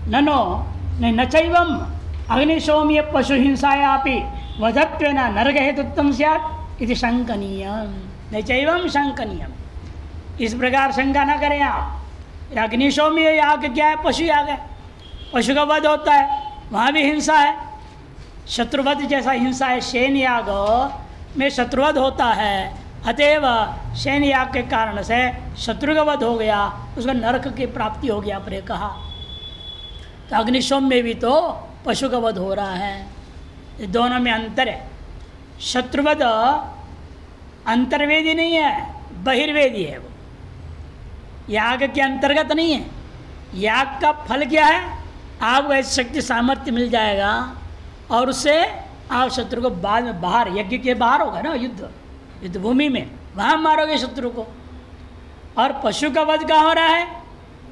ननो न चैवम अग्निशोम्य पशु हिंसायापि वधत्वेन नरकहेतुत्वं स्यात् इति शंकनीयम। न चैवम शंकनीयम, इस प्रकार शंका न करें आप। अग्निशोम्य याग क्या है? पशु याग है, पशु का वध होता है, वहाँ भी हिंसा है। शत्रुवध जैसा हिंसा है, शेन याग में शत्रुवध होता है, अतएव शेन याग के कारण से शत्रु का वध हो गया, उसका नरक की प्राप्ति हो गया आपने कहा। तो अग्निशोम में भी तो पशु का वध हो रहा है, ये दोनों में अंतर है। शत्रुवध अंतर्वेदी नहीं है, बहिर्वेदी है, वो याग के अंतर्गत नहीं है। याग का फल क्या है? आपको ऐसी शक्ति सामर्थ्य मिल जाएगा और उससे आप शत्रु को बाद में बाहर, यज्ञ के बाहर होगा ना, युद्ध भूमि में, वहाँ मारोगे शत्रु को। और पशु का वध कहाँ हो रहा है?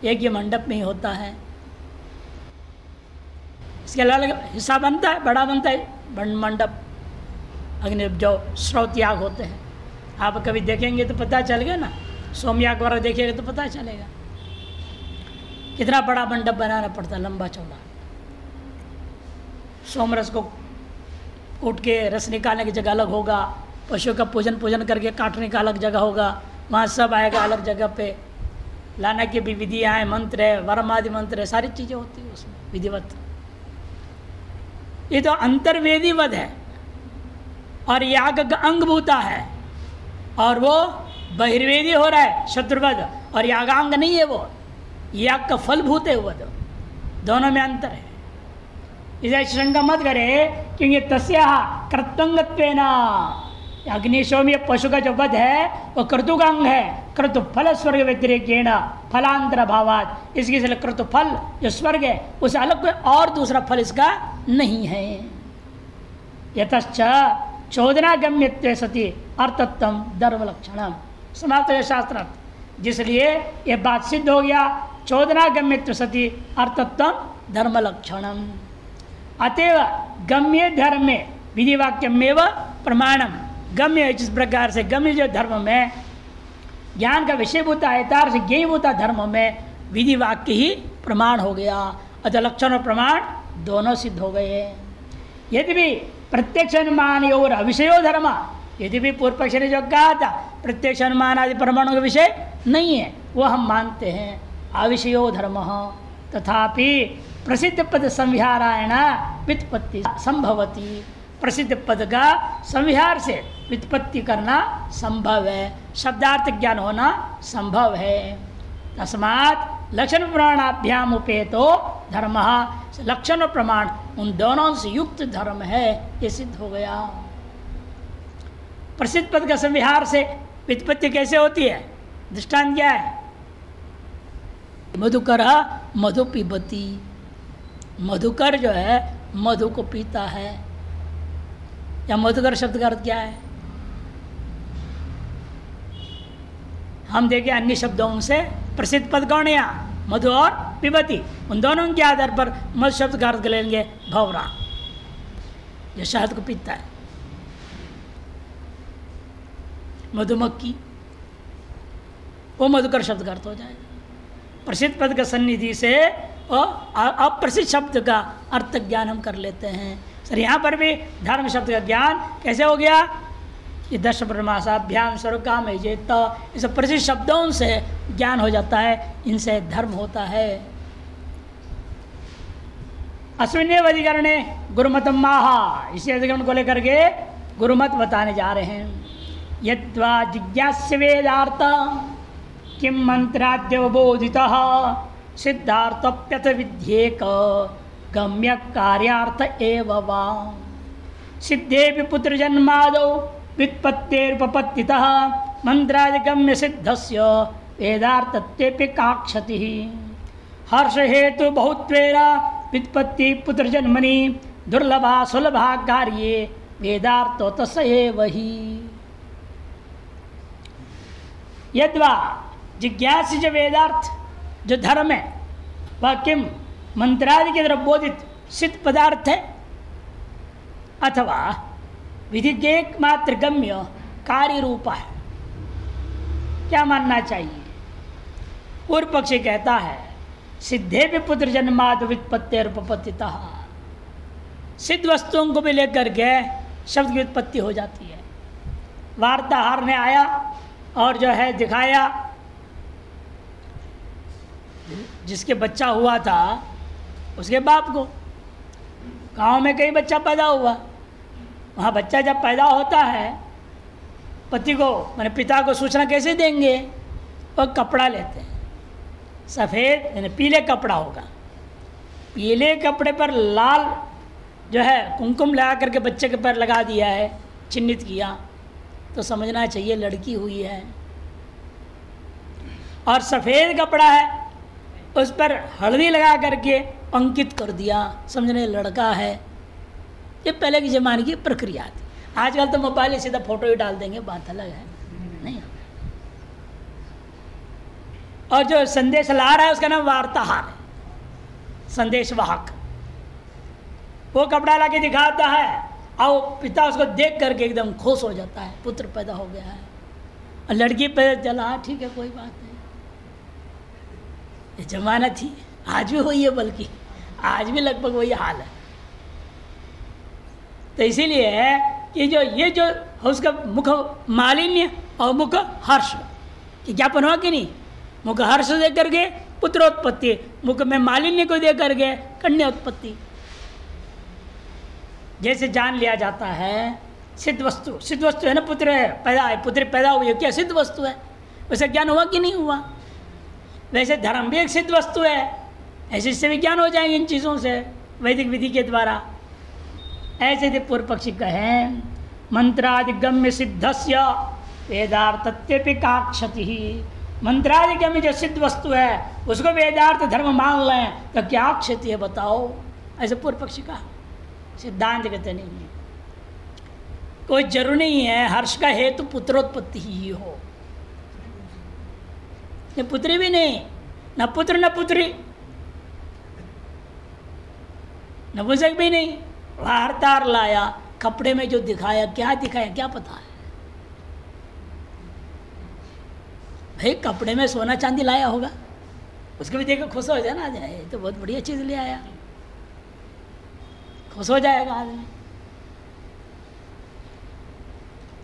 यज्ञ मंडप में ही होता है। इसके अलग अलग हिस्सा बनता है, बड़ा बनता है बन मंडप, अग्नि जो स्रोत याग होते हैं। आप कभी देखेंगे तो पता चलेगा ना, सोमयाग वगैरह देखेंगे तो पता चलेगा कितना बड़ा मंडप बनाना पड़ता है, लंबा चौड़ा। सोमरस को कूट के रस निकालने की जगह अलग होगा, पशु का पूजन करके काटने का अलग जगह होगा, वहाँ सब आएगा अलग जगह पे। लाना की भी विधियाँ हैं, मंत्र है, वरम आदि मंत्र है, सारी चीज़ें होती है उसमें विधिवत। ये तो अंतर्वेदी वध है और याग का अंगभूता है, और वो बहिर्वेदी हो रहा है शत्रुवध, और यागांग नहीं है वो, याग का फलभूत है वध। दोनों में अंतर है। इसे शंका मत करे, क्योंकि तस्या कर्तंगत्वेन, अग्निशोम्य पशु का जो वध है वो कर्तुकांग है, कर्तु फल स्वर्ग व्यतिरेकेण फलांतर भावात। इसके लिए कर्तु फल जो स्वर्ग है उसे अलग कोई और दूसरा फल इसका नहीं है। यतश्च चोदनागम्यत्वे सति अर्थत्वम धर्म लक्षणम। समाप्त है शास्त्रार्थ। जिसलिए यह बात सिद्ध हो गया, चोदनागम्यत्व सति अर्थत्वम धर्म लक्षणम। अतएव गम्य धर्म में विधिवाक्यमेव प्रमाणम। गम्य जिस प्रकार से गम्य जो धर्म में ज्ञान का विषयभूता है, तार से ज्ञेयभूता धर्म में विधि वाक्य ही प्रमाण हो गया। अतः लक्षण और प्रमाण दोनों सिद्ध हो गए। यदि भी प्रत्यक्ष अनुमान और अविषयो धर्म, यदि भी पूर्व पक्ष ने जो कहा था प्रत्यक्ष अनुमान आदि प्रमाणों का विषय नहीं है, वो हम मानते हैं, अविषयो धर्म, तथापि प्रसिद्ध पद संविहारायण व्युत्पत्ति संभवती। प्रसिद्ध पद का संविहार से व्युत्पत्ति करना संभव है, शब्दार्थ ज्ञान होना संभव है। तस्मात् लक्षण प्रमाणाभ्याम उपेतो धर्म, लक्षण और प्रमाण उन दोनों से युक्त धर्म है, ये सिद्ध हो गया। प्रसिद्ध पद का संविहार से व्युत्पत्ति कैसे होती है? दृष्टांत क्या है? मधुकर मधु पिबती, मधुकर जो है मधु को पीता है। या मधुकर शब्द का अर्थ क्या है? हम देखें अन्य शब्दों से प्रसिद्ध पद कौन है यहाँ? मधु और पिबती। उन दोनों के आधार पर मधु शब्द का अर्थ लेंगे भंवरा, जो शहद को पीता है। मधुमक्खी, वो मधुकर शब्द का अर्थ हो जाएगा। प्रसिद्ध पद का सन्निधि से अप्रसिद्ध शब्द का अर्थ ज्ञान हम कर लेते हैं। सर यहाँ पर भी धर्म शब्द का ज्ञान कैसे हो गया? ये दश परमासाभ्याम स्वर्ग काम है, ये तो इस प्रसिद्ध शब्दों से ज्ञान हो जाता है, इनसे धर्म होता है। अश्विनेव अधिकरणे गुरुमतम माहा, इसी अधिकरण को लेकर के गुरुमत बताने जा रहे हैं। यद्वा जिज्ञास्य वेदार्थ किम मंत्राद्यवबोधितः सिद्धार्थप्यथ विद्येक गम्य कार्यार्थ एव वा। सिद्धेपि पुत्र जन्मादौ व्युत्पत्तेरुपपत्तितः मंत्रादिगम्य सिद्धस्य वेदार्थत्वेपि काक्षति। हर्ष हेतु बहुत्वेन व्युत्पत्ति पुत्र जन्मनि दुर्लभा सुलभा कार्ये वेदार्थो तस्य एव हि। यद्वा जिज्ञास्य जो वेदार्थ जो धर्म है वह किम मंत्रादि के द्वारा बोधित सिद्ध पदार्थ है, अथवा विधि के एकमात्र गम्य कार्य रूप है। क्या मानना चाहिए? पूर्व पक्षी कहता है सिद्धे भी पुत्र जन्माद व्युत्पत्ति उपपत्तिता, सिद्ध वस्तुओं को भी लेकर के शब्द की उत्पत्ति हो जाती है। वार्ताहर ने आया और जो है दिखाया, जिसके बच्चा हुआ था उसके बाप को, गांव में कई बच्चा पैदा हुआ, वहाँ बच्चा जब पैदा होता है पति को मैंने पिता को सूचना कैसे देंगे, वो कपड़ा लेते हैं, सफ़ेद यानी पीले कपड़ा होगा, पीले कपड़े पर लाल जो है कुमकुम लगा करके बच्चे के पैर लगा दिया है, चिन्हित किया, तो समझना चाहिए लड़की हुई है। और सफ़ेद कपड़ा है उस पर हल्दी लगा करके अंकित कर दिया, समझने लड़का है। ये पहले के ज़माने की प्रक्रिया थी। आजकल तो मोबाइल में सीधा फोटो ही डाल देंगे, बात अलग है नहीं। और जो संदेश ला रहा है उसका नाम वार्ताहर है, संदेश वाहक। वो कपड़ा ला के दिखाता है और पिता उसको देख करके एकदम खुश हो जाता है, पुत्र पैदा हो गया है। और लड़की पैदा चला, ठीक है कोई बात नहीं। ये जमाना थी, आज भी वही है, बल्कि आज भी लगभग वही हाल है। तो इसीलिए है कि जो ये जो उसका मुख मालिन्य और मुख हर्ष कि ज्ञापन हुआ कि नहीं, मुख हर्ष दे करके पुत्रोत्पत्ति, मुख में मालिन्य को दे करके कन्यात्पत्ति। जैसे जान लिया जाता है सिद्ध वस्तु, सिद्ध वस्तु है ना, पुत्र है, पैदा है, पुत्र पैदा हुई है, क्या सिद्ध वस्तु है, वैसे ज्ञान हुआ कि नहीं हुआ। वैसे धर्म भी एक सिद्ध वस्तु है, ऐसे इससे भी ज्ञान हो जाएंगे इन चीज़ों से वैदिक विधि के द्वारा। ऐसे थे पूर्व पक्षी कहें मंत्रादिगम्य सिद्धस्य वेदार्थत्यपि का क्षति। मंत्रादिगम्य जो सिद्ध वस्तु है उसको वेदार्थ धर्म मान लें तो क्या क्षति है बताओ, ऐसे पूर्व पक्षी का सिद्धांत कहते नहीं है। कोई जरूरी नहीं है हर्ष का हेतु पुत्रोत्पत्ति ही हो, ये पुत्री भी नहीं, न पुत्र न पुत्री, नपुंसक भी नहीं। वार्ताहर लाया, कपड़े में जो दिखाया, क्या दिखाया क्या पता है भाई, कपड़े में सोना चांदी लाया होगा, उसको भी देखकर खुश हो जाए ना, जाए तो बहुत बढ़िया चीज़ ले आया, खुश हो जाएगा आदमी।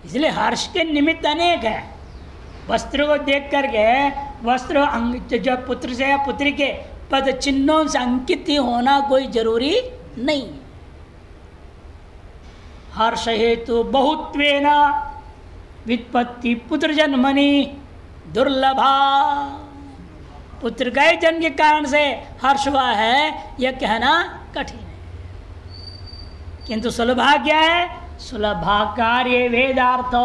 इसलिए हर्ष के निमित्त अनेक है। वस्त्र को देख करके वस्त्र जो पुत्र से या पुत्री के पद चिन्हों से अंकित ही होना कोई जरूरी नहीं। हर्ष हेतु बहुत्वेन व्युत्पत्ति पुत्र जन्मनि दुर्लभा। पुत्र के जन्म के कारण से हर्ष हुआ है यह कहना कठिन है, किंतु सुलभा क्या है, सुलभा कार्य वेदार्थ।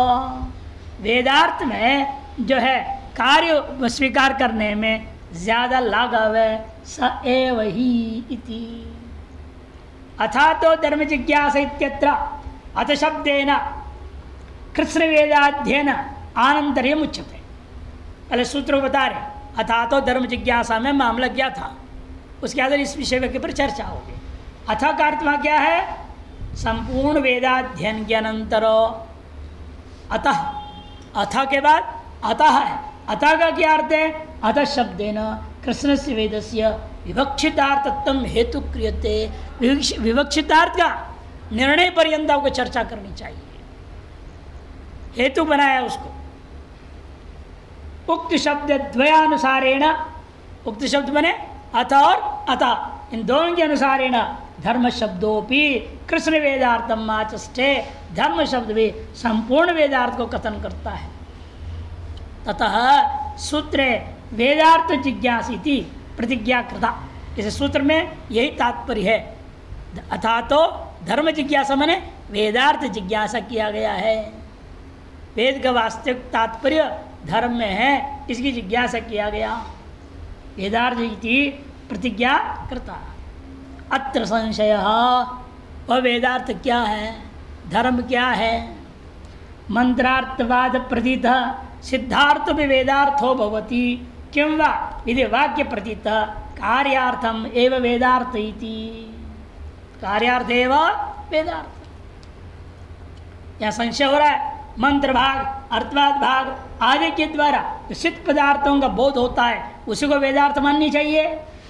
वेदार्थ में जो है कार्य स्वीकार करने में ज्यादा लाघव है, स एव ही इति। अथा तो धर्म जिज्ञासा इत्यत्र अथ शब्देन कृष्ण वेदाध्ययन आनंतर्यम उच्यते। पहले सूत्र बता रहे, अथा तो धर्म जिज्ञासा में मामला क्या था, उसके आधार इस विषय के ऊपर चर्चा होगी। अथा का अर्थ वहाँ क्या है, संपूर्ण वेदाध्ययन के अनंतर अतः, अथा के बाद अतः है, अतः का क्या अर्थ है, अतः शब्देन कृष्ण से वेदस्य विवक्षितार्थत्व हेतु क्रियते। विवक्षितार्थ का निर्णय पर्यंत आपको चर्चा करनी चाहिए, हेतु बनाया उसको। उक्त शब्द द्वयानुसारेण, उक्त शब्द बने अथ और अतः, इन दोनों के अनुसारेण धर्म शब्दोपि कृष्ण वेदार्थम आचष्टे। धर्म शब्द भी संपूर्ण वेदार्थ को कथन करता है। ततः सूत्रे वेदार्थ जिज्ञासी प्रतिज्ञा कृता। इस सूत्र में यही तात्पर्य है, अथा तो धर्म जिज्ञासा माने वेदार्थ जिज्ञासा किया गया है। वेद का वास्तविक तात्पर्य धर्म में है, इसकी जिज्ञासा किया गया। वेदार्थ प्रतिज्ञा करता। अत्र संशय, वह वेदार्थ क्या है, धर्म क्या है। मंत्रार्थवाद प्रतीत सिद्धार्थ भी वेदार्थो भवति किं वा यदि वाक्य प्रतीत कार्यार्थम एव वेदार्थ इति। कार्यार्थ एव वेदार्थ। यहाँ संशय हो रहा है, मंत्र भाग, अर्थवाद भाग आदि के द्वारा जो सिद्ध पदार्थों का बोध होता है उसी को वेदार्थ माननी चाहिए,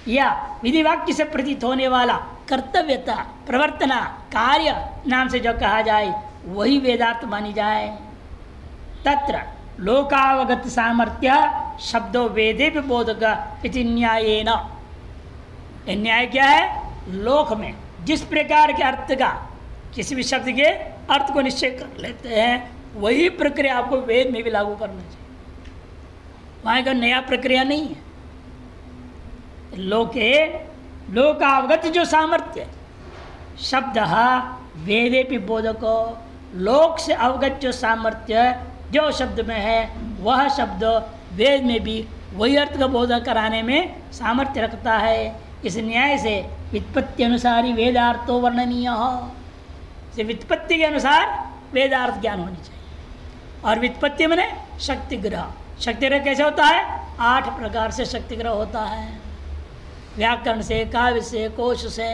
या विधि वाक्य से प्रतीत होने वाला कर्तव्यता प्रवर्तना कार्य नाम से जो कहा जाए वही वेदार्थ मानी जाए। तत्र लोकावगत सामर्थ्य शब्दों वेदे बोधक इति न्यायेन। न्याय क्या है? लोक में जिस प्रकार के अर्थ का किसी भी शब्द के अर्थ को निश्चय कर लेते हैं वही प्रक्रिया आपको वेद में भी लागू करना चाहिए। वहाँ का नया प्रक्रिया नहीं है। लोके लोकावगत जो सामर्थ्य शब्द वेदे भी बोधको, लोक से अवगत जो सामर्थ्य जो शब्द में है वह शब्द वेद में भी वही अर्थ का बोध कराने में सामर्थ्य रखता है। इस न्याय से व्युत्पत्ति अनुसार ही वेदार्थो वर्णनीय हो। से व्युत्पत्ति के अनुसार वेदार्थ ज्ञान होनी चाहिए। और व्युत्पत्ति में शक्ति ग्रह, शक्ति ग्रह कैसे होता है? 8 प्रकार से शक्ति ग्रह होता है। व्याकरण से, काव्य से, कोश से,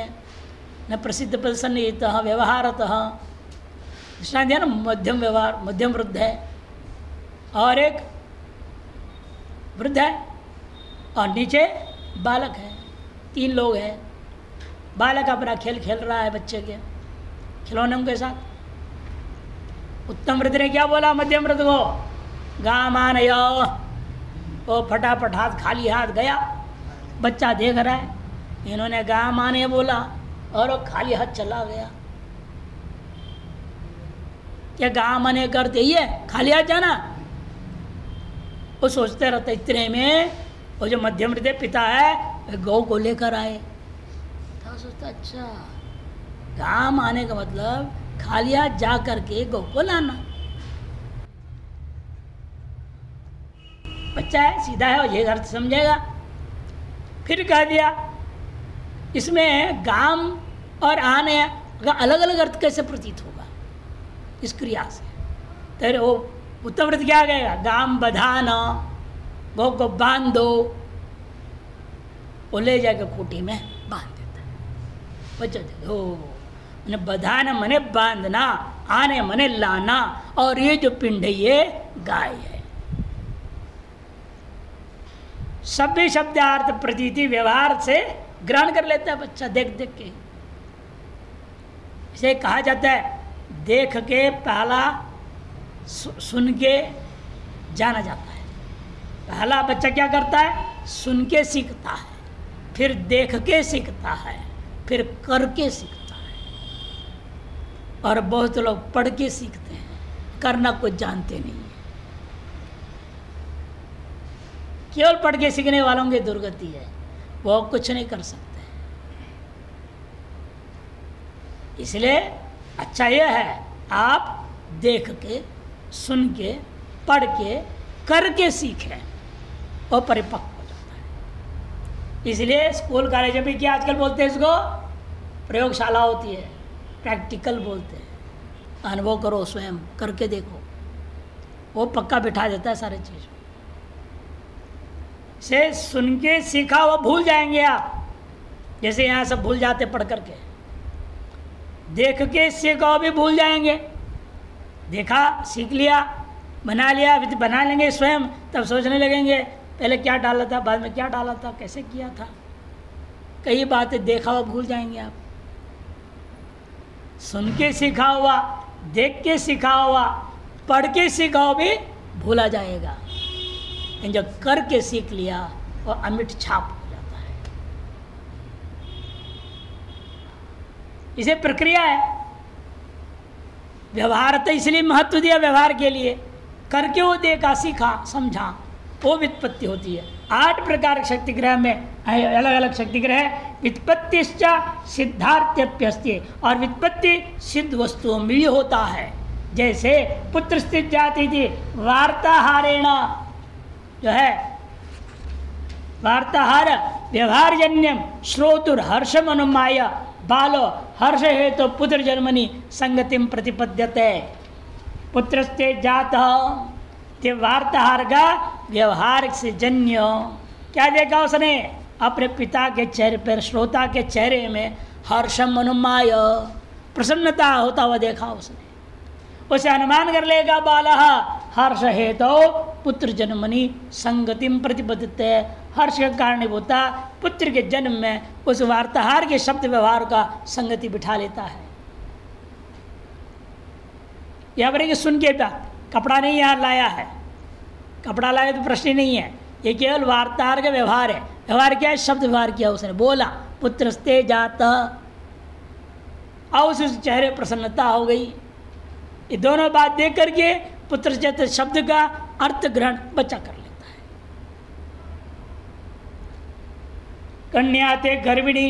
न प्रसिद्ध प्रसन्नित व्यवहारतः, दृष्टांत है ना, मध्यम व्यवहार, मध्यम वृद्ध है और एक वृद्ध है और नीचे बालक है, 3 लोग हैं। बालक अपना खेल खेल रहा है बच्चे के खिलौनों के साथ। उत्तम वृद्ध ने क्या बोला मध्यम वृद्ध को? गामानय। वो फटाफट हाथ खाली हाथ गया, बच्चा देख रहा है। इन्होंने गामानय बोला और वो खाली हाथ चला गया। क्या गामानय करते ही है खाली हाथ जाना? वो सोचते रहते। इतने में वो जो मध्यम वृद्ध पिता है गौ को लेकर आए। तो सोचता अच्छा गाम आने का मतलब खाली हाथ जा करके गौ को लाना। बच्चा है, सीधा है और ये अर्थ समझेगा। फिर कह दिया इसमें गाम और आने का अलग अलग अर्थ कैसे प्रतीत होगा इस क्रिया से? तो वो उत्तम वृत्त क्या कहेगा? गाम बधाना, गौ को बांध दो। वो ले जाकर खूंटी में बांध देता है। बच्चा देखो मैंने बधाना मने बांधना, आने मने लाना, और ये जो पिंड है ये गाय है। सभी शब्दार्थ प्रतीति व्यवहार से ग्रहण कर लेता है बच्चा देख देख के। इसे कहा जाता है देख के पहला सुन के जाना जाता है। पहला बच्चा क्या करता है? सुन के सीखता है, फिर देख के सीखता है, फिर करके सीखता है। और बहुत लोग पढ़ के सीखते हैं, करना कुछ जानते नहीं है। केवल पढ़ के सीखने वालों की दुर्गति है, वो कुछ नहीं कर सकते। इसलिए अच्छा यह है आप देख के, सुन के, पढ़ के, करके सीखें और परिपक्व हो जाता है। इसलिए स्कूल कॉलेज में क्या आजकल बोलते हैं इसको? प्रयोगशाला होती है, प्रैक्टिकल बोलते हैं। अनुभव करो, स्वयं करके देखो, वो पक्का बिठा देता है सारे चीज़ से। सुन के सीखा वो भूल जाएंगे आप, जैसे यहाँ सब भूल जाते पढ़ करके। देख के सीखा भी भूल जाएंगे। देखा, सीख लिया, बना लिया, बना लेंगे स्वयं, तब सोचने लगेंगे पहले क्या डाला था, बाद में क्या डाला था, कैसे किया था। कई बातें देखा हुआ भूल जाएंगे आप। सुन के सीखा हुआ, देख के सीखा हुआ, पढ़ के सीखा हुआ भी भूला जाएगा। लेकिन जब करके सीख लिया और अमिट छाप हो जाता है। इसे प्रक्रिया है। व्यवहार तो इसलिए महत्व दिया व्यवहार के लिए, करके वो देखा, सीखा, समझा, वो व्युत्पत्ति होती है। 8 प्रकार के शक्ति ग्रह में अलग अलग शक्ति ग्रह है। व्युत्पत्तिश्च सिद्धार्थ्यप्यस्ति, और व्युत्पत्ति सिद्ध वस्तुओं में भी होता है। जैसे पुत्र स्थित जाति थी वार्ताहारेण, जो है वार्ताहार व्यवहारजन्यम श्रोतुर हर्षम अनुमाय बालो हर्ष हेतु तो पुत्र जन्मनि संगतिम प्रतिपद्यते। पुत्रस्ते जात ते वार्ताहार का व्यवहार से जन्य क्या देखा उसने? अपने पिता के चेहरे पर, श्रोता के चेहरे में हर्षम अनुमाय, प्रसन्नता होता हुआ देखा उसने। उसे अनुमान कर लेगा बालः हर्ष हेतु तो पुत्र जन्मनि संगतिम प्रतिपद्यते, हर्ष का कारणीभूता पुत्र के जन्म में उस वार्ताहार के शब्द व्यवहार का संगति बिठा लेता है। यहाँ पर सुन के बात, कपड़ा नहीं यहाँ लाया है, कपड़ा लाया तो प्रश्न नहीं है, ये केवल वार्ताहार का व्यवहार है। व्यवहार क्या है? शब्द व्यवहार किया उसने, बोला पुत्रस्ते जाता, और उस चेहरे प्रसन्नता हो गई। ये दोनों बात देख करके पुत्र जात शब्द का अर्थ ग्रहण बच्चा कर लेता है। कन्या ते गर्भिणी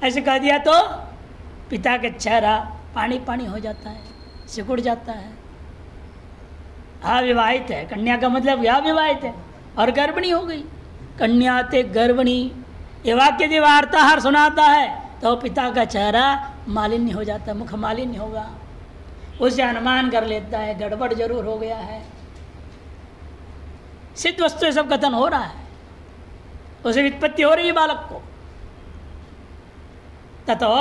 ऐसे कह दिया तो पिता का चेहरा पानी पानी हो जाता है, सिकुड़ जाता है। अविवाहित है, कन्या का मतलब अविवाहित है और गर्भिणी हो गई। कन्या ते गर्भिणी, ये वाक्य यदि वार्ताहार सुनाता है तो पिता का चेहरा मालिन्य हो जाता है, मुख मालिन्य होगा। उसे अनुमान कर लेता है गड़बड़ जरूर हो गया है। सिद्ध वस्तु सब कथन हो रहा है, उसे व्युत्पत्ति हो रही है बालक को। ततो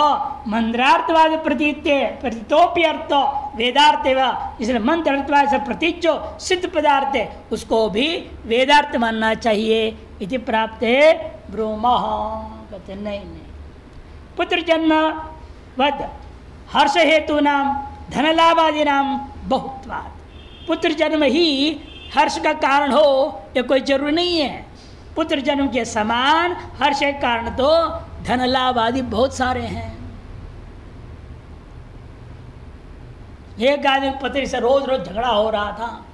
मंत्रार्थवाद प्रतीत्य प्रतीतोपि अर्थ वेदार्थ व, इसलिए मंत्रार्थवाद से प्रतीत जो सिद्ध पदार्थ है उसको भी वेदार्थ मानना चाहिए। इति प्राप्त है ब्रूमः, कहते नहीं पुत्र जन्म वद हर्ष हेतु नाम धनलाभादि नाम बहुत्वाद। पुत्र जन्म ही हर्ष का कारण हो यह कोई जरूरी नहीं है। पुत्र जन्म के समान हर्ष के कारण तो धन लाभ आदि बहुत सारे हैं। एक आदमी पत्नी से रोज रोज झगड़ा हो रहा था,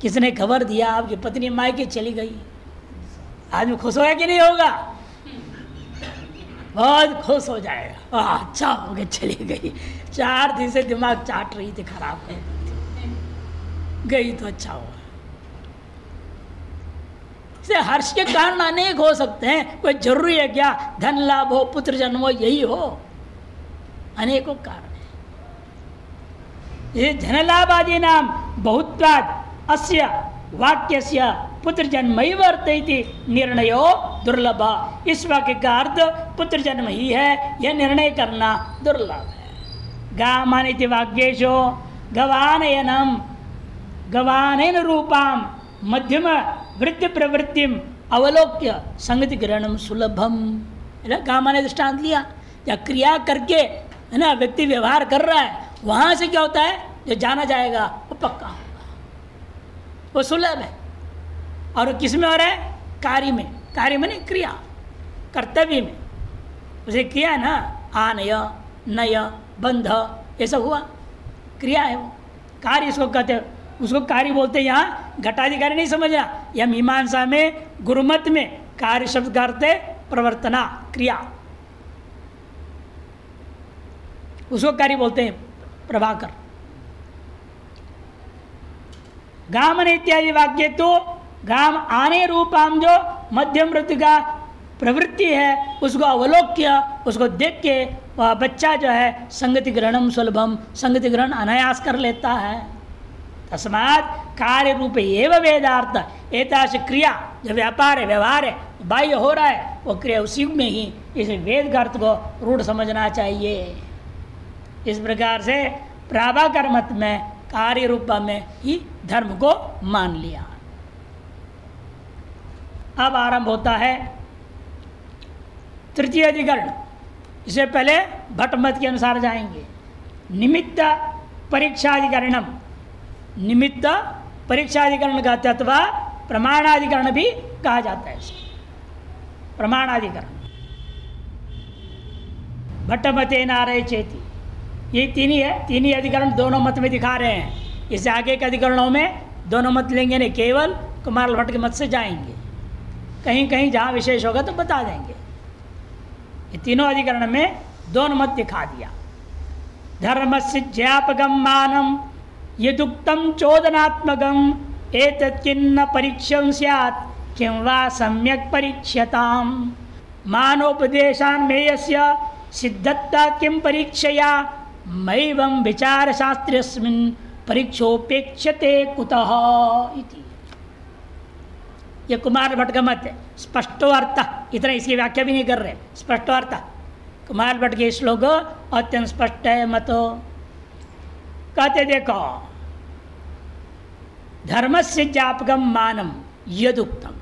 किसने खबर दिया आपकी पत्नी मायके चली गई। आदमी खुश होगा कि नहीं होगा? बहुत खुश हो जाएगा, अच्छा हो गया चली गई। 4 दिन से दिमाग चाट रही थी, खराब कर गई तो अच्छा हुआ। हर्ष के कारण अनेक हो सकते हैं, कोई जरूरी है क्या धन लाभ हो पुत्र जन्म हो यही हो? अनेकों कारण है। ये धन लाभ आदि नाम बहुत्वाद अस्य वाक्यस्य पुत्र जन्म ही वर्तयति निर्णयो दुर्लभ। इस वाक्य का अर्थ पुत्र जन्म ही है, यह निर्णय करना दुर्लभ है। गामानिति वाक्येषु गवानयनम गवानयन रूपाम मध्यम वृत्ति प्रवृत्तिम अवलोक्य संगति ग्रहणम सुलभम। गामा ने दृष्टांत लिया, या क्रिया करके है ना व्यक्ति व्यवहार कर रहा है, वहां से क्या होता है जो जाना जाएगा वो पक्का होगा, वो सुलभ है। और किस में हो रहा है? कार्य में। कार्य में नहीं, क्रिया कर्तव्य में। उसे किया ना, आनय नय बंध ये सब हुआ, क्रिया है वो। कार्य इसको कहते हैं, उसको कार्य बोलते हैं। यहाँ घटाधिकारी नहीं समझना। यह मीमांसा में गुरुमत में कार्य शब्द का अर्थ है प्रवर्तना, क्रिया, उसको कार्य बोलते हैं प्रभाकर। गामन इत्यादि वाक्य तो गाम आने रूपाम जो मध्यम वृत्ति का प्रवृत्ति है उसको अवलोक्य, उसको देख के वह बच्चा जो है संगति ग्रहणम सुलभम, संगति ग्रहण अनायास कर लेता है। तस्मात् कार्य रूप एवं वेदार्थ एताश क्रिया जो व्यापार है व्यवहार है बाह्य हो रहा है वो क्रिया उसी में ही, इस वेद का अर्थ को रूढ़ समझना चाहिए। इस प्रकार से प्राभाकर मत में कार्य रूप में ही धर्म को मान लिया। अब आरंभ होता है तृतीय अधिकरण। इससे पहले भट्ट मत के अनुसार जाएंगे। निमित्त परीक्षाधिकरणम, निमित्त परीक्षाधिकरण कहते अथवा प्रमाणाधिकरण भी कहा जाता है। प्रमाणाधिकरण भट्ट मते नारय चेती, ये तीन ही है। तीन ही अधिकरण दोनों मत में दिखा रहे हैं। इससे आगे के अधिकरणों में दोनों मत लेंगे नहीं, केवल कुमार भट्ट के मत से जाएंगे। कहीं कहीं जहाँ विशेष होगा तो बता देंगे। ये तीनों अधिकरण में दोनों मत दिखा दिया। धर्मस्य ज्ञापकम मानम यदुक्तम चोदनात्मकम एतत् किन्न परीक्षं स्यात् किं वा सम्यक् परीक्ष्यताम् मानोपदेशान्मेयस्य सिद्धत्ता किं परीक्षया मैवं विचारशास्त्रेऽस्मिन् परीक्षोपेक्षते कुतः इति। ये कुमार भट्ट का मत है। स्पष्टो अर्थ, इतना इसकी व्याख्या भी नहीं कर रहे, स्पष्टो अर्थ। कुमार भट्ट के श्लोक अत्यंत स्पष्ट है मतो। कहते देखो धर्मस्य ज्ञापकम मानम यदुक्तम,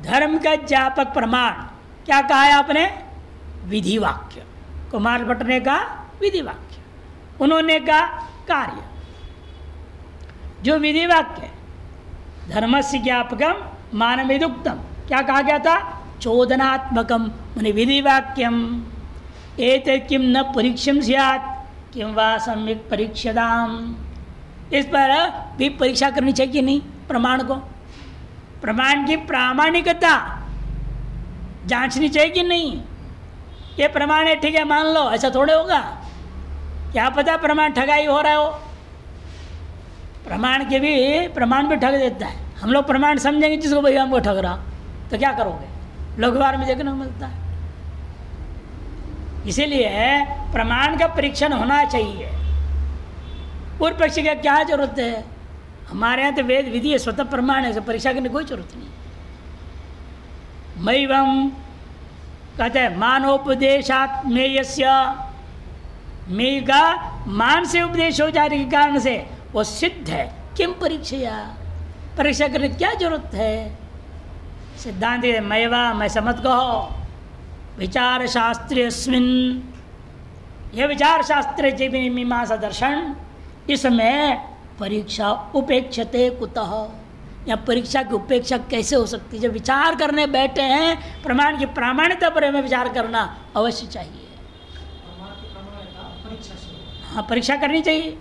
धर्म का ज्ञापक प्रमाण क्या कहा है आपने? विधि वाक्य। कुमार भट्ट ने कहा विधि वाक्य, उन्होंने कहा कार्य। जो विधि वाक्य धर्मस्य ज्ञापकम मानवेदुक्तम, क्या कहा गया था? चोदनात्मकम, माने विधि वाक्यम। एतत् किम न परीक्षम स्यात् किम वा सम्यक परीक्षदाम। इस पर भी परीक्षा करनी चाहिए कि नहीं? प्रमाण को, प्रमाण की प्रामाणिकता जांचनी चाहिए कि नहीं? ये प्रमाण है, ठीक है मान लो, ऐसा थोड़े होगा। क्या पता प्रमाण ठगाई हो रहा हो। प्रमाण भी ठग देता है। हम लोग प्रमाण समझेंगे जिसको भाई हमको ठग रहा, तो क्या करोगे? लोकवार में देखने को मिलता है। इसीलिए प्रमाण का परीक्षण होना चाहिए। पूर्व पक्ष की क्या जरूरत है? हमारे यहाँ तो वेद विधि है, स्वतः प्रमाण है, परीक्षा करने की कोई जरूरत नहीं। मैवम कहते हैं मानोपदेशात मेयस्य, मेय का मान से उपदेश हो जाने के कारण से वो सिद्ध है। किम परीक्षा, परीक्षा करने की क्या जरूरत है? सिद्धांत मैवा, मैं समझ कहो विचार शास्त्रेस्मिन्, यह विचार शास्त्र जीवनी मीमांसा दर्शन, इसमें परीक्षा उपेक्षते कुतः, या परीक्षा की उपेक्षा कैसे हो सकती है? जब विचार करने बैठे हैं प्रमाण की प्रामाणिकता पर हमें विचार करना अवश्य चाहिए। हाँ, परीक्षा करनी चाहिए,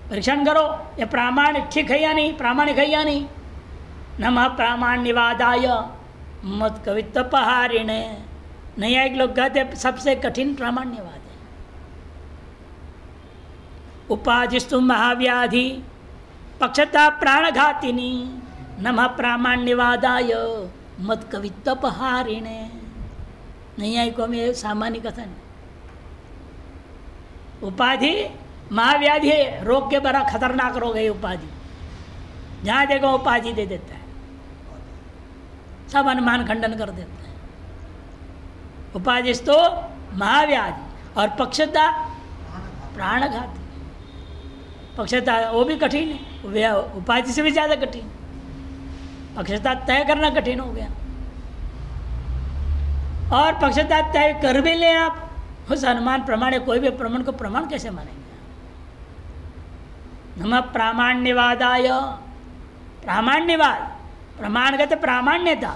परीक्षण करो ये प्रामाणिक ठीक है या नहीं, प्रामाणिक है या नहीं। नमः प्रामाण्यवादाय मत कवित्वपहारिणे। नैयायिक लोग कहते सबसे कठिन प्रामाण्यवाद है। उपाधिस्तु महाव्याधि पक्षता प्राणघातिनी, नमः प्रामाण्यवादाय मत कवित्वपहारिणे। नैयायिकों में सामान्य कथन। उपाधि महाव्याधि है, रोग के बड़ा खतरनाक रोग है उपाधि। जहाँ देखो उपाधि दे देता है, सब अनुमान खंडन कर देता है। उपाधि तो महाव्याधि और पक्षता प्राणघाती। पक्षता वो भी कठिन है, उपाधि से भी ज़्यादा कठिन। पक्षता तय करना कठिन हो गया, और पक्षता तय कर भी ले आप, उस अनुमान प्रमाण कोई भी प्रमाण को प्रमाण कैसे मानेंगे? नमः प्रामाण्यवादाय, प्रामाण्यवाद, प्रमाण कहते प्रामाण्यता,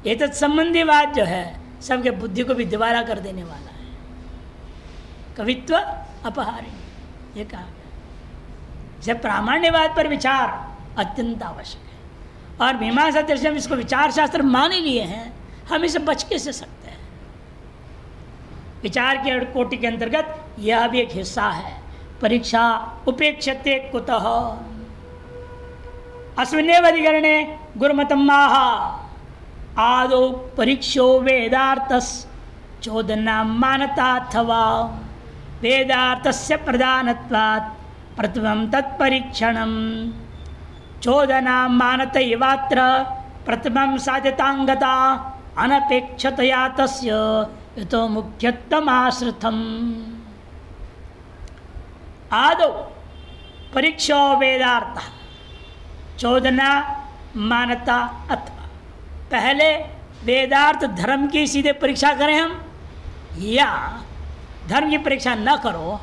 ये तो संबंधी बात जो है सबके बुद्धि को भी दिवाला कर देने वाला है। कवित्व अपहारिणी, ये कहा गया। जब प्रामाण्यवाद पर विचार अत्यंत आवश्यक है, और मीमांसा दर्शन में इसको विचार शास्त्र मान ही लिए हैं, हम इसे बच कैसे सकते हैं? विचार के कोटि के अंतर्गत यह भी एक हिस्सा है। परीक्षा उपेक्षते कुतः, अस्मिन्नेव अधिकरणे गुरुमतम्माह आदौ परीक्षो वेदार्थस चोदना मानताथवा वेदार्थस्य प्रधानत्वात् प्रथमं तत्परीक्षणं चोदना मानतैवात्र प्रथमं साध्यतांगता अनपेक्षतया तस्य यतो मुख्यत्वमाश्रितम्। आदौ परीक्षो वेदार्थ चोदना मानता अथवा, पहले वेदार्थ धर्म की सीधे परीक्षा करें हम, या धर्म की परीक्षा न करो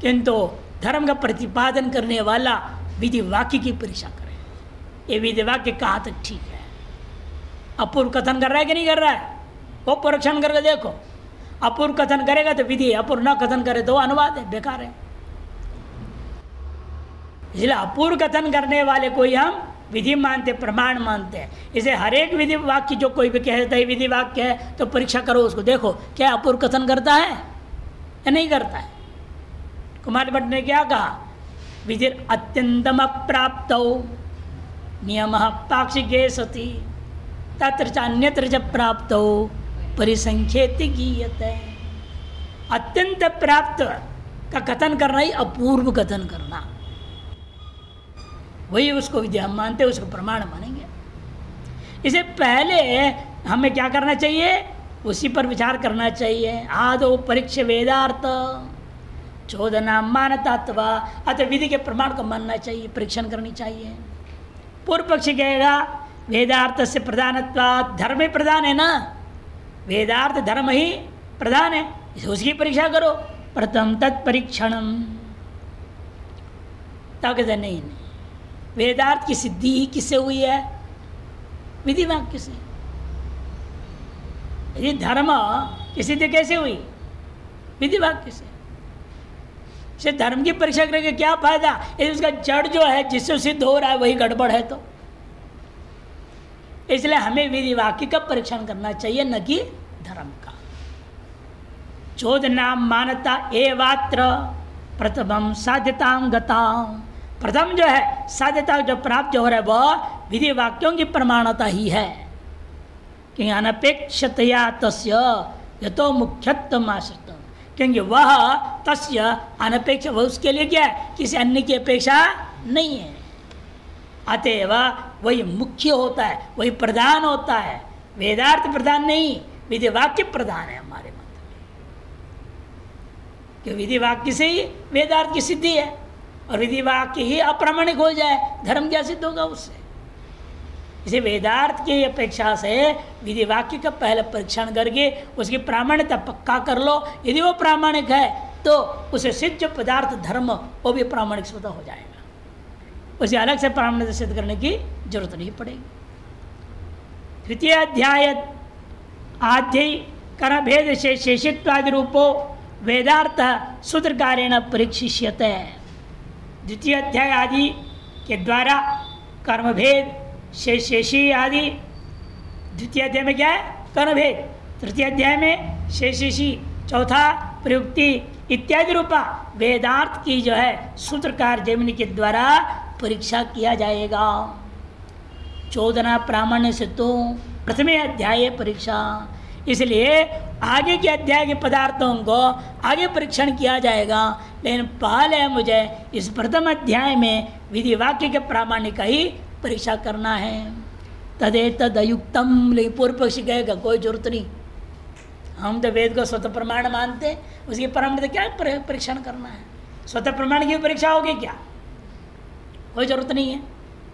किंतु धर्म का प्रतिपादन करने वाला विधि वाक्य की परीक्षा करें। ये विधि वाक्य कहाँ तक ठीक है? अपूर्व कथन कर रहा है कि नहीं कर रहा है? वो परीक्षण करके देखो। अपूर्व कथन करेगा तो विधि, अपूर्व न कथन करे तो अनुवाद है, बेकार है। इसलिए अपूर्व कथन करने वाले को ही हम विधि मानते, प्रमाण मानते हैं। इसे हर एक विधि वाक्य जो कोई भी कहता है विधि वाक्य है, तो परीक्षा करो उसको, देखो क्या अपूर्व कथन करता है या नहीं करता है। कुमार भट्ट ने क्या कहा? विधि अत्यंतम अप्राप्त नियम पाक्षिके सती तत्र च अन्यत्र च प्राप्त परिसंख्येति गीयते। अत्यंत प्राप्त का कथन करना ही अपूर्व कथन करना, वही उसको विधि हम मानते हैं, उसको प्रमाण मानेंगे। इसे पहले हमें क्या करना चाहिए? उसी पर विचार करना चाहिए। आदो परीक्ष वेदार्थ चोदना मानतात्वा, अतः विधि के प्रमाण को मानना चाहिए, परीक्षण करनी चाहिए। पूर्व पक्षी कहेगा वेदार्थ से प्रधानत्वात्, धर्म ही प्रधान है ना, वेदार्थ धर्म ही प्रधान है, उसकी परीक्षा करो। प्रथम तत्परीक्षणम, तब कहते नहीं, वेदार्थ की सिद्धि ही किससे हुई है? विधि वाक्य से। यदि धर्म की सिद्धि कैसे हुई? विधि वाक्य से। धर्म की परीक्षा करके क्या फायदा यदि उसका जड़ जो है जिससे सिद्ध हो रहा है वही गड़बड़ है तो। इसलिए हमें विधि वाक्य का परीक्षण करना चाहिए, न कि धर्म का। चोदना मानता एवात्र प्रथमम साध्यताम गताम, प्रथम जो है साध्यता जो प्राप्त हो रहा है वह विधि वाक्यों की प्रमाणता ही है कि अनपेक्षतया तस्य यतो मुख्यत्व आश्रित, क्योंकि वह तस्य अनपेक्ष, वह उसके लिए क्या है? किसी अन्य की अपेक्षा नहीं है। अतएव वही मुख्य होता है, वही प्रधान होता है। वेदार्थ प्रधान नहीं, विधि वाक्य प्रधान है हमारे मत में, कि विधि वाक्य से ही वेदार्थ की सिद्धि है, और विधि वाक्य ही अप्रामाणिक हो जाए धर्म क्या सिद्ध होगा उससे? इसे वेदार्थ की अपेक्षा से विधि वाक्य का पहले परीक्षण करके उसकी प्रामाणिकता पक्का कर लो। यदि वो प्रामाणिक है तो उसे सिद्ध पदार्थ धर्म वो भी प्रामाणिक सिद्ध हो जाएगा, उसे अलग से प्रामाणिकता सिद्ध करने की जरूरत नहीं पड़ेगी। द्वितीय अध्याय आद्य कर भेद से शेषित्वादि रूपो वेदार्थ सूत्रकारेण परीक्षिष्यते। द्वितीय अध्याय आदि के द्वारा कर्मभेद शेषी आदि, द्वितीय अध्याय में क्या है? कर्मभेद, तृतीय अध्याय में शेषी, चौथा प्रयुक्ति इत्यादि रूपा वेदार्थ की जो है सूत्रकार जैमिनी के द्वारा परीक्षा किया जाएगा। चोदना प्रामाण्य से तो प्रथमे अध्याय परीक्षा, इसलिए आगे के अध्याय के पदार्थों को आगे परीक्षण किया जाएगा, लेकिन पहले मुझे इस प्रथम अध्याय में विधि वाक्य के प्रामाण्य का ही परीक्षा करना है। तदेतद अयुक्तम, लेकिन पूर्व पक्षी कहेगा कोई जरूरत नहीं, हम तो वेद को स्वतः प्रमाण मानते, उसकी प्रामाण्यता क्या परीक्षण करना है? स्वतः प्रमाण की परीक्षा होगी क्या? कोई जरूरत नहीं है,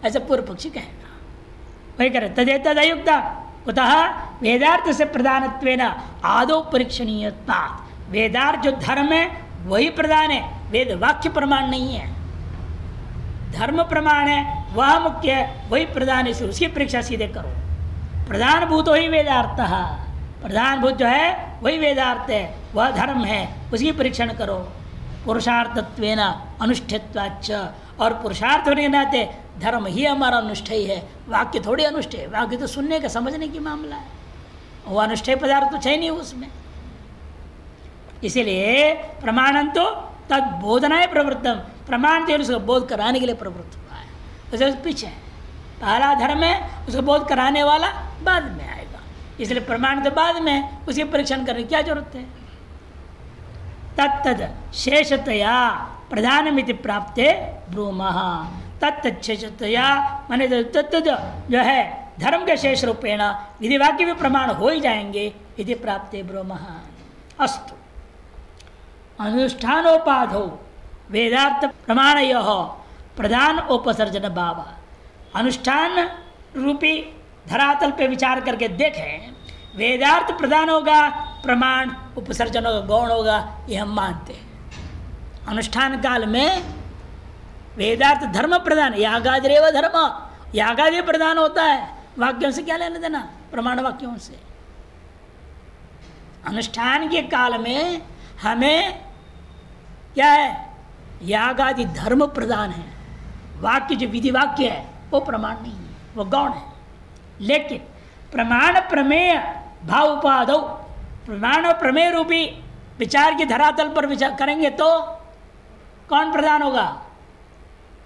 ऐसा पूर्व पक्षी कहेगा। वही करे तदेतद अयुक्तम कुतः वेदार्थ से प्रधानत्वेन आदौ परीक्षणीयता, वेदार्थ जो धर्म है वही प्रधान है, वेद वाक्य प्रमाण नहीं है। धर्म प्रमाण है वह मुख्य है, वही प्रधान है, उसकी परीक्षा सीधे करो। प्रधान भूत वही वेदार्थ, प्रधान भूत जो है वही वेदार्थ है, वह धर्म है, उसकी परीक्षण करो। पुरुषार्थत्वेन अनुष्ठित्वाच्च, और पुरुषार्थ होने के नाते धर्म ही हमारा अनुष्ठेय है, वाक्य थोड़ी अनुष्ठेय, वाक्य तो सुनने का समझने की मामला है, वो अनुष्ठेय पदार्थ तो है नहीं उसमें। इसीलिए प्रमाणन तो तद बोधनाय प्रवृत्तम, प्रमाण तो उसको बोध कराने के लिए प्रवृत्त हुआ है, उसे पीछे है। पहला धर्म है, उसको बोध कराने वाला बाद में आएगा, इसलिए प्रमाण तो बाद में, उसके परीक्षण करने की क्या जरूरत है? तत्तद शेषतया प्रधानमिति प्राप्ते ब्रूमः, तत्तशेषतया माने तत्तद जो है धर्म के शेष रूपेण विधि वाक्य भी प्रमाण हो ही जाएंगे, इति प्राप्ते ब्रूमः। अस्तु अनुष्ठानोपाधो वेदार्थ प्रमाणयोः प्रधान उपसर्जन भाव, अनुष्ठान रूपी धरातल पे विचार करके देखें, वेदार्थ प्रधान होगा, प्रमाण उपसर्जन होगा, गौण होगा, ये हम मानते हैं। अनुष्ठान काल में वेदार्थ धर्म प्रधान, यागादिरेव धर्म, यागादि प्रधान होता है, वाक्यों से क्या लेना देना? प्रमाण वाक्यों से। अनुष्ठान के काल में हमें क्या है? यागादि धर्म प्रधान है, वाक्य जो विधि वाक्य है वो प्रमाण नहीं है, वो गौण है। लेकिन प्रमाण प्रमेय भाव उपाधौ, प्रमाण और प्रमेय रूपी विचार के धरातल पर विचार करेंगे तो कौन प्रधान होगा?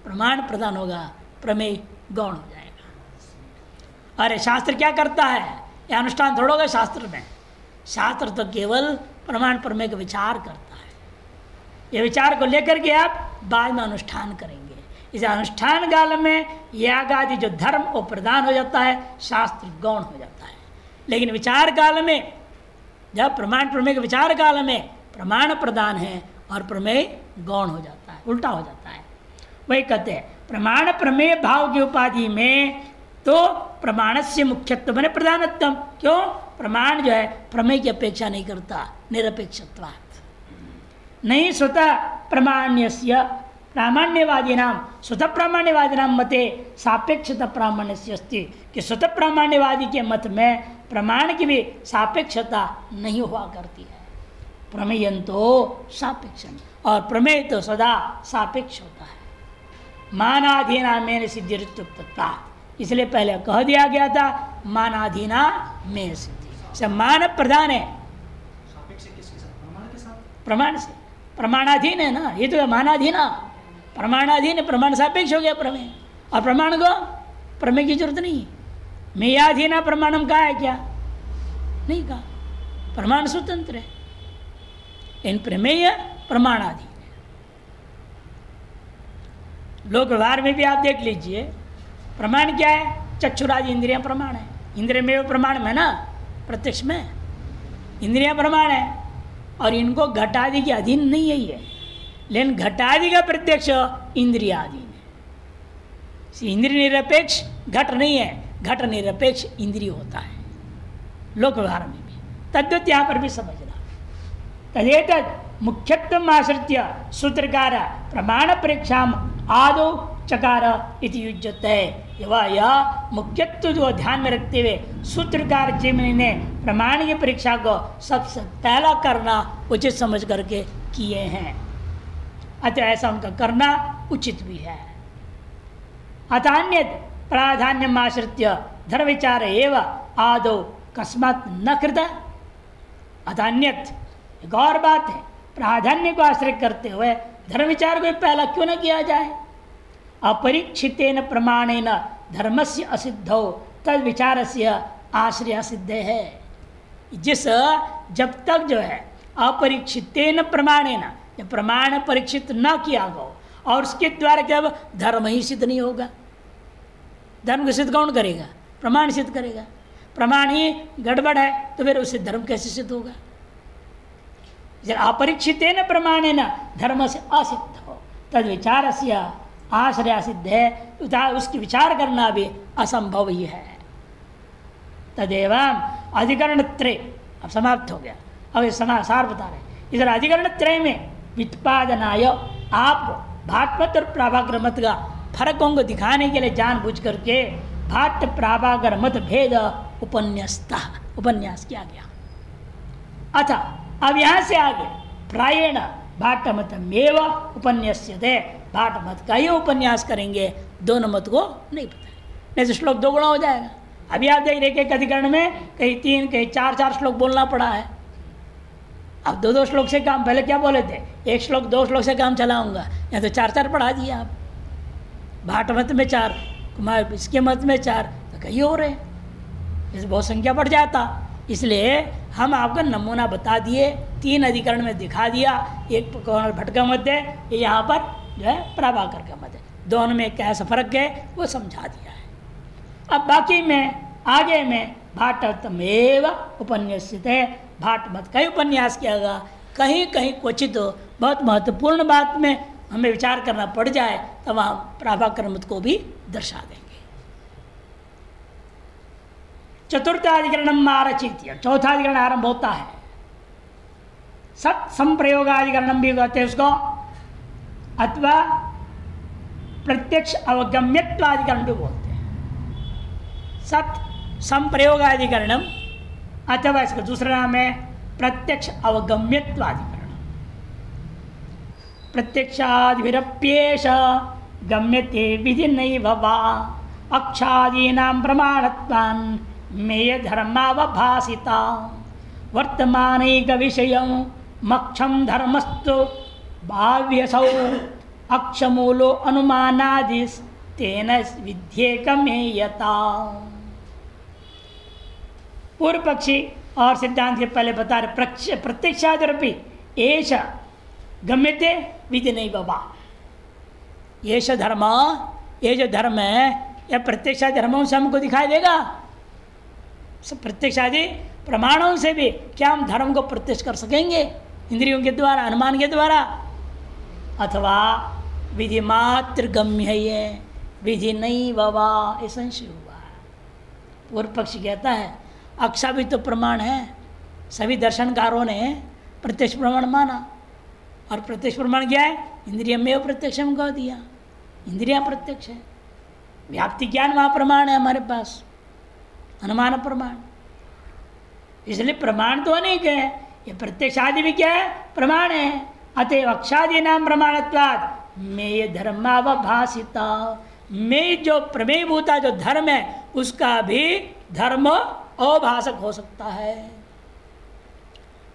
प्रमाण प्रधान होगा, प्रमेय गौण हो जाएगा। अरे शास्त्र क्या करता है? यह अनुष्ठान थोड़ा होगा शास्त्र में, शास्त्र तो केवल प्रमाण प्रमेय का विचार करता है, ये विचार को लेकर के आप बाद में अनुष्ठान करेंगे। इस अनुष्ठान काल में यागादि जो धर्म वो प्रधान हो जाता है, शास्त्र गौण हो जाता है। लेकिन विचार काल में, जब प्रमाण प्रमेय के विचार काल में प्रमाण प्रधान है और प्रमेय गौण हो जाता है, उल्टा हो जाता है। वही कहते हैं प्रमाण प्रमेय भाव की उपाधि में तो प्रमाण से मुख्यत्व बने प्रधानत्व। क्यों? प्रमाण जो है प्रमेय की अपेक्षा नहीं करता, निरपेक्षत्वात्। नहीं स्वतः प्रामाण्यस्य प्रामाण्यवादी नाम स्वतः प्रामाण्यवादी नाम मते सापेक्षता प्रामाण्य अस्ति, कि स्वतः प्रामाण्यवादी के मत में प्रमाण की भी सापेक्षता नहीं हुआ करती है। प्रमेयन तो सापेक्षम, और प्रमेय तो सदा सापेक्ष होता है। मानाधीना में सिद्धिरुक्तता, इसलिए पहले कह दिया गया था मानाधीना में सिद्धि। सब मान प्रधान है प्रमाण से, प्रमाणाधीन है ना, ये तो मानाधीना प्रमाणाधीन है, प्रमाण सापेक्ष हो गया प्रमेय। और प्रमाण को प्रमेय की जरूरत नहीं। मेयाधीना प्रमाणम कहा है क्या? नहीं कहा, प्रमाण स्वतंत्र है। इन प्रमेय प्रमाणाधीन है। लोक व्यवहार में भी आप देख लीजिए, प्रमाण क्या है? चक्षुरादि इंद्रियां प्रमाण है। इंद्रिय में प्रमाण में ना, प्रत्यक्ष में इंद्रियां प्रमाण है, और इनको घटादि के अधीन नहीं है ये, लेकिन घटादि का प्रत्यक्ष इंद्रियाधीन है। इंद्रिय निरपेक्ष घट नहीं है, घट निरपेक्ष इंद्रिय होता है लोक व्यवहार में भी। तद्वत यहाँ पर भी समझना। तदेतद मुख्यत्व आश्रित्य सूत्रकार प्रमाण परीक्षा आदो चकार इति युज्यते। यह मुख्यत्व जो ध्यान में रखते हुए सूत्रकार जिमनी ने प्रमाण की परीक्षा को सबसे पहला करना उचित समझ करके किए हैं, अतः ऐसा उनका करना उचित भी है। अतः प्राधान्य आश्रित्य धर्म विचार एवं आदो कस्मात् न कृत। अतः एक और बात है, प्राधान्य को आश्रय करते हुए धर्म विचार को पहला क्यों न किया जाए? अपरीक्षितेन प्रमाणेन धर्मस्य असिद्धो तद विचार से आश्रय सिद्ध है। जिस जब तक जो है अपरीक्षितेन प्रमाणेन, जब प्रमाण परीक्षित न किया गया और उसके द्वारा जब धर्म ही सिद्ध नहीं होगा, धर्म को सिद्ध कौन करेगा? प्रमाण सिद्ध करेगा। प्रमाण ही गड़बड़ है तो फिर उससे धर्म कैसे सिद्ध होगा? जब अपरीक्षितेन प्रमाणेन धर्म से असिद्ध हो तद विचार से आश्रय सिद्ध है, उसकी विचार करना भी असंभव ही है। तदेव अधिकरण त्रय अब समाप्त हो गया। अब सार बता रहे, इधर अधिकरण त्रय में व्युत्पादनाय आपको भाटमत और प्राभाकर मत का फर्कों को दिखाने के लिए जानबूझ करके भाट प्राभाकर मत भेद उपन्यास किया गया। अच्छा, अब यहाँ से आगे प्रायेण भाट मत मेव उपन्यास्यते, भाट मत का ही उपन्यास करेंगे, दोनों मत को नहीं पता, नहीं तो श्लोक 2 गुणा हो जाएगा। अभी आप देख रहे एक अधिकरण में कहीं 3 कहीं 4 श्लोक बोलना पड़ा है। अब 2 श्लोक से काम, पहले क्या बोले थे? 1 श्लोक 2 श्लोक से काम चलाऊंगा, या तो 4 पढ़ा दिया आप। भाट मत में 4, कुमार इसके मत में 4, तो कहीं हो रहे, इस बहुत संख्या बढ़ जाता। इसलिए हम आपका नमूना बता दिए, 3 अधिकरण में दिखा दिया। एक भटका मत है, ये यहाँ पर जो है प्रभाकर का मत है, दोनों में कैसा फर्क है वो समझा दिया है। अब बाकी में आगे में भाटमेव उपन्यासित है, भाट मत का ही उपन्यास किया गया। कहीं कहीं क्वचित बहुत महत्वपूर्ण बात में हमें विचार करना पड़ जाए तो वहाँ प्रभाकर मत को भी दर्शा देंगे। चतुर्थाधिकरण आरचित, चौथा अधिकरण आरंभ होता है। सत संप्रयोगाधिकरण भी कहते हैं उसको, अथवा प्रत्यक्ष अवगम्यत्वाधिकरण भी बोलते हैं। सत संप्रयोगाधिकरण अथवा इसका दूसरा नाम है प्रत्यक्ष अवगम्यत्वाधिकरण। प्रत्यक्षादिभिरप्येष गम्यते विधि नैव वा अक्षादीनां प्रमाणत्वान् मेय धर्मावभासिता वर्तमानैक विषयं मक्षं धर्मस्तु भाव्यसौ अक्षमूलो अनुमानादिस् तेन विध्येकमेयता। पूर्व पक्षी और सिद्धांत के पहले बता रहे प्रत्यक्षादिरपि एष गम्यते विधि नहीं बाबा, ये धर्म, ये जो धर्म है यह प्रत्यक्षादि धर्मों से हमको दिखाई देगा। सब प्रत्यक्षादि प्रमाणों से भी क्या हम धर्म को प्रत्यक्ष कर सकेंगे? इंद्रियों के द्वारा, अनुमान के द्वारा, अथवा विधि मात्र गम्य है, ये विधि नहीं बाबा, ये संशय हुआ है। पूर्व पक्ष कहता है अक्षा भी तो प्रमाण है, सभी दर्शनकारों ने प्रत्यक्ष प्रमाण माना, और प्रत्यक्ष प्रमाण क्या है? इंद्रियमेव प्रत्यक्षम कह दिया, इंद्रिया प्रत्यक्ष है। व्याप्ति ज्ञान वहाँ प्रमाण है हमारे पास, अनुमान प्रमाण। इसलिए प्रमाण तो अनेक है, ये प्रत्यक्ष आदि भी क्या है? प्रमाण है। अतएव अक्षादि नाम प्रमाणत्वात् मेय धर्मावभासिता, में जो प्रमेय भूता जो धर्म है उसका भी धर्म अभाषक हो सकता है।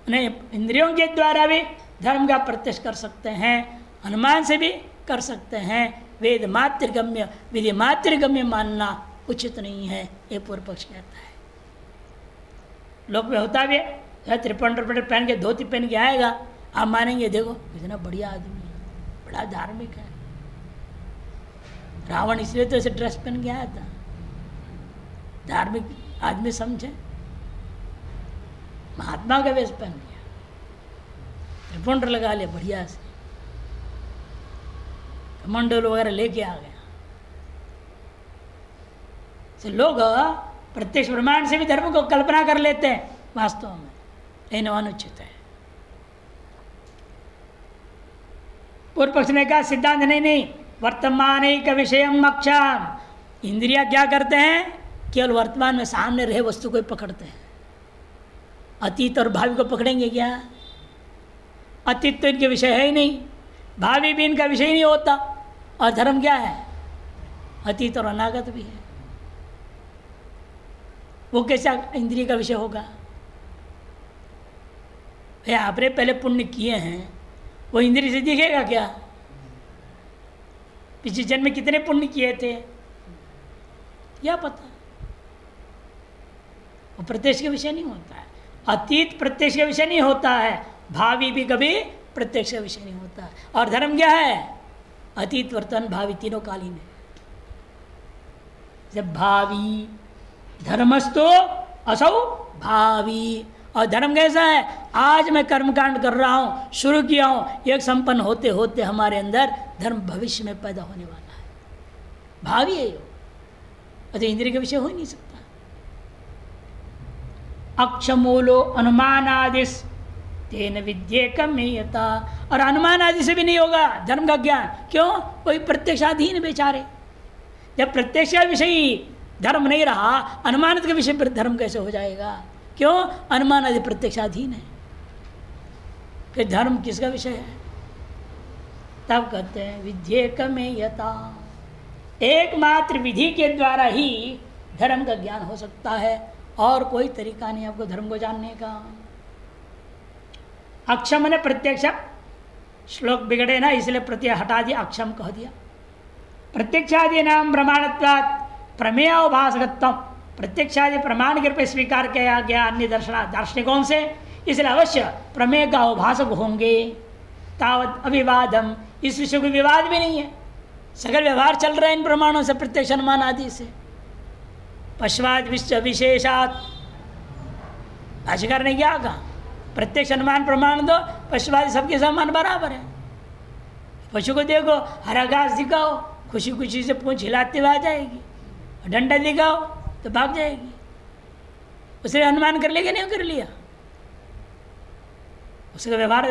नहीं, इंद्रियों के द्वारा भी धर्म का प्रत्यक्ष कर सकते हैं, अनुमान से भी कर सकते हैं। वेद मातृगम्य विधि मातृगम्य मानना उचित नहीं है, ये पूर्व पक्ष कहता है। लोक में होता भी है, त्रिपंड पहन के धोती पहन के आएगा, आप मानेंगे देखो कितना बढ़िया आदमी है, बड़ा धार्मिक है। रावण इसलिए तो ऐसे ड्रेस पहन के आया था, धार्मिक आदमी समझे, महात्मा का वेश पहन गया, त्रिपुंड लगा लिया बढ़िया से, कमंडल वगैरह लेके आ गया। से लोग प्रत्यक्ष प्रमाण से भी धर्म को कल्पना कर लेते हैं, वास्तव में लेकिन अनुचित है। पूर्व पक्ष ने कहा सिद्धांत नहीं, वर्तमान एक विषय अक्षाम, इंद्रिया क्या करते हैं? केवल वर्तमान में सामने रहे वस्तु को ही पकड़ते हैं, अतीत और भावी को पकड़ेंगे क्या? अतीत तो इनके विषय है ही नहीं, भावी भी इनका विषय नहीं होता, और धर्म क्या है? अतीत और अनागत भी है, वो कैसा इंद्रिय का विषय होगा? आपने पहले पुण्य किए हैं, वो इंद्रिय से दिखेगा क्या? पिछले जन्म में कितने पुण्य किए थे क्या पता? वो प्रत्यक्ष का विषय नहीं होता है, अतीत प्रत्यक्ष का विषय नहीं होता है, भावी भी कभी प्रत्यक्ष का विषय नहीं होता है। और धर्म क्या है? अतीत वर्तमान भावी तीनों कालीन है। जब भावी धर्मस्तु असौ भावी, और धर्म कैसा है? आज मैं कर्मकांड कर रहा हूं, शुरू किया हूं, एक संपन्न होते होते हमारे अंदर धर्म भविष्य में पैदा होने वाला है, भावी है यो, अतः इंद्रिय का विषय हो ही नहीं सकता। अक्षमूलो अनुमानादिस तेन विद्येकमेयता, और अनुमान आदि से भी नहीं होगा धर्म का ज्ञान। क्यों? कोई प्रत्यक्षाधीन बेचारे, जब प्रत्यक्ष विषय धर्म नहीं रहा, अनुमानित के विषय पर धर्म कैसे हो जाएगा? क्यों? अनुमान आदि प्रत्यक्षाधीन है, फिर धर्म किसका विषय है? तब कहते हैं विद्येकमेयता, एकमात्र विधि के द्वारा ही धर्म का ज्ञान हो सकता है, और कोई तरीका नहीं आपको धर्म को जानने का। अक्षम ने प्रत्यक्ष, श्लोक बिगड़े ना इसलिए प्रत्यय हटा दिया, अक्षम कह दिया। प्रत्यक्षादि नाम प्रमाणत्वात् प्रमेयाभासकत्वम, प्रत्यक्षादि प्रमाण के रूप में स्वीकार किया गया अन्य दार्शनिकों से, इसलिए अवश्य प्रमेय का अभाषक होंगे। तावत अविवादम, इस विषय कोई विवाद भी नहीं है, सगल व्यवहार चल रहा है इन प्रमाणों से, प्रत्यक्ष अनुमान आदि से। पश्वाद विश्व विशेषात, भाष्यकार ने क्या कहा? प्रत्यक्ष अनुमान प्रमाण दो, पशुवादी सबके समान बराबर है। पशु को देखो, हरा घास दिखाओ, खुशी खुशी से पूंछ हिलाते हुए आ जाएगी, डंडा दिखाओ तो भाग जाएगी। उसे अनुमान कर लेगा, नहीं कर लिया, उसका व्यवहार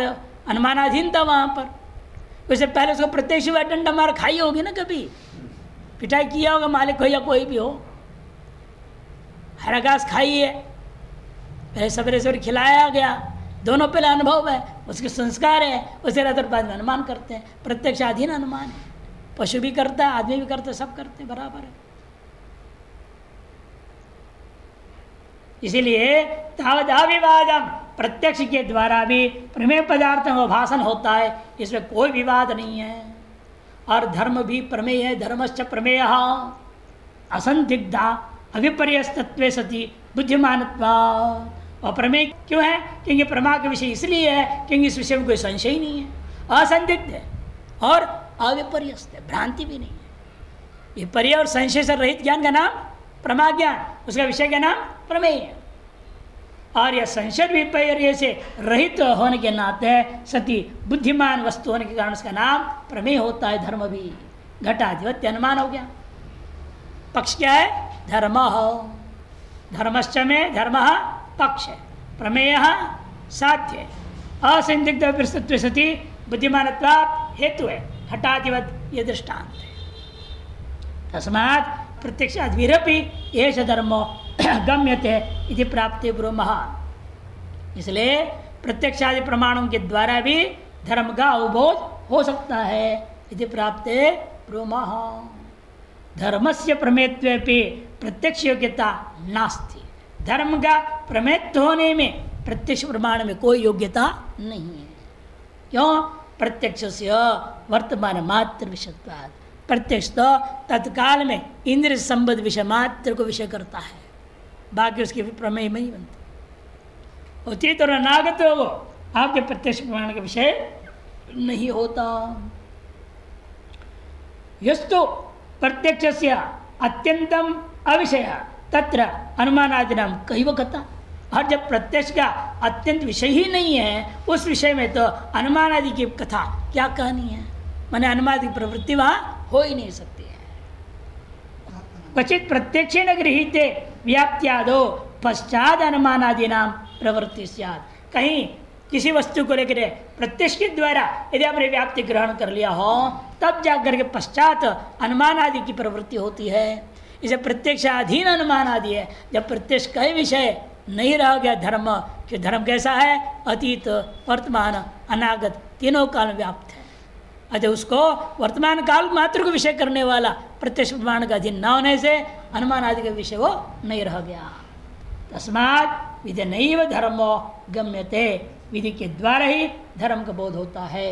अनुमानाधीन था वहाँ पर। उससे पहले उसको प्रत्यक्ष डंडा मार खाई होगी ना, कभी पिटाई किया होगा मालिक हो या कोई भी हो, हरा घास खाई है, पहले सवेरे सवेरे खिलाया गया, दोनों पहले अनुभव है, उसके संस्कार है, उसे रात बाद में अनुमान करते हैं। प्रत्यक्षाधीन अनुमान है, पशु भी करता है, आदमी भी करता है, सब करते हैं, बराबर है। इसीलिए तावद अविवादम, प्रत्यक्ष के द्वारा भी प्रमेय पदार्थों का भाषण होता है, इसमें कोई विवाद नहीं है। और धर्म भी प्रमेय है, धर्मश्च प्रमेय असंदिग्धा अविपर्यस्तत्वे सति बुद्धिमानत्वा। और प्रमेय क्यों है? क्योंकि प्रमा का विषय इसलिए है क्योंकि इस विषय में कोई संशय ही नहीं है, असंदिग्ध है और अविपर्यस्त है, भ्रांति भी नहीं है। विपर्य और संशय से रहित ज्ञान का नाम प्रमा ज्ञान, उसका विषय का नाम प्रमेय है। और यह संशय विपर्य से रहित होने के नाते सती बुद्धिमान वस्तु होने के कारण उसका नाम प्रमेय होता है। धर्म भी घटाधिपत्य अनुमान हो गया। पक्ष क्या है? धर्म हो। धर्मश्च में धर्म पक्ष है, प्रमेय साध्य है, असंदिग्ध विस्तृत्व सति बुद्धिमानत्वात् हेतु है, हठादिवत ये दृष्टांत है। तस्मात् प्रत्यक्षाद्विरपि एष धर्मो गम्यते इति प्राप्ति ब्रूमः। इसलिए प्रत्यक्षादि प्रमाणों के द्वारा भी धर्म का अवबोध हो सकता है। इति प्राप्ते ब्रूमः। धर्मस्य प्रमेयत्वेपि प्रत्यक्ष योग्यता नास्ति। धर्म का प्रमेयत्व होने में प्रत्यक्ष प्रमाण में कोई योग्यता नहीं है। क्यों? प्रत्यक्ष से वर्तमान मात्र विषयत्वात्। प्रत्यक्ष तो तत्काल में इंद्रिय संबद्ध विषय मात्र को विषय करता है, बाकी उसके प्रमेय में ही बनता। अतीत और अनागत हो आपके प्रत्यक्ष प्रमाण का विषय नहीं होता। यस्तु प्रत्यक्ष अत्यंतम अविषय तत्र अनुमानादिनाम कैव कथा। और जब प्रत्यक्ष का अत्यंत विषय ही नहीं है, उस विषय में तो अनुमान आदि की कथा क्या कहानी है? माने अनुमान की प्रवृत्ति वहाँ हो ही नहीं सकती है। क्वचित प्रत्यक्षेण गृहीते व्याप्त्यादो पश्चात अनुमान आदि नाम प्रवृत्ति स्यात्। कहीं किसी वस्तु को लेकर प्रत्यक्ष के द्वारा यदि आपने व्याप्ति ग्रहण कर लिया हो, तब जाकर के पश्चात अनुमान आदि की प्रवृत्ति होती है। इसे प्रत्यक्षाधीन अनुमान आदि है। जब प्रत्यक्ष का ही विषय नहीं रह गया धर्म, कि धर्म कैसा है? अतीत वर्तमान अनागत तीनों काल में व्याप्त है। अतः उसको वर्तमान काल मात्र को विषय करने वाला प्रत्यक्ष प्रमाण का अधीन न होने से अनुमान आदि का विषय वो नहीं रह गया। तस्मात् विधि नैव धर्मो गम्यते। विधि के द्वारा ही धर्म का बोध होता है।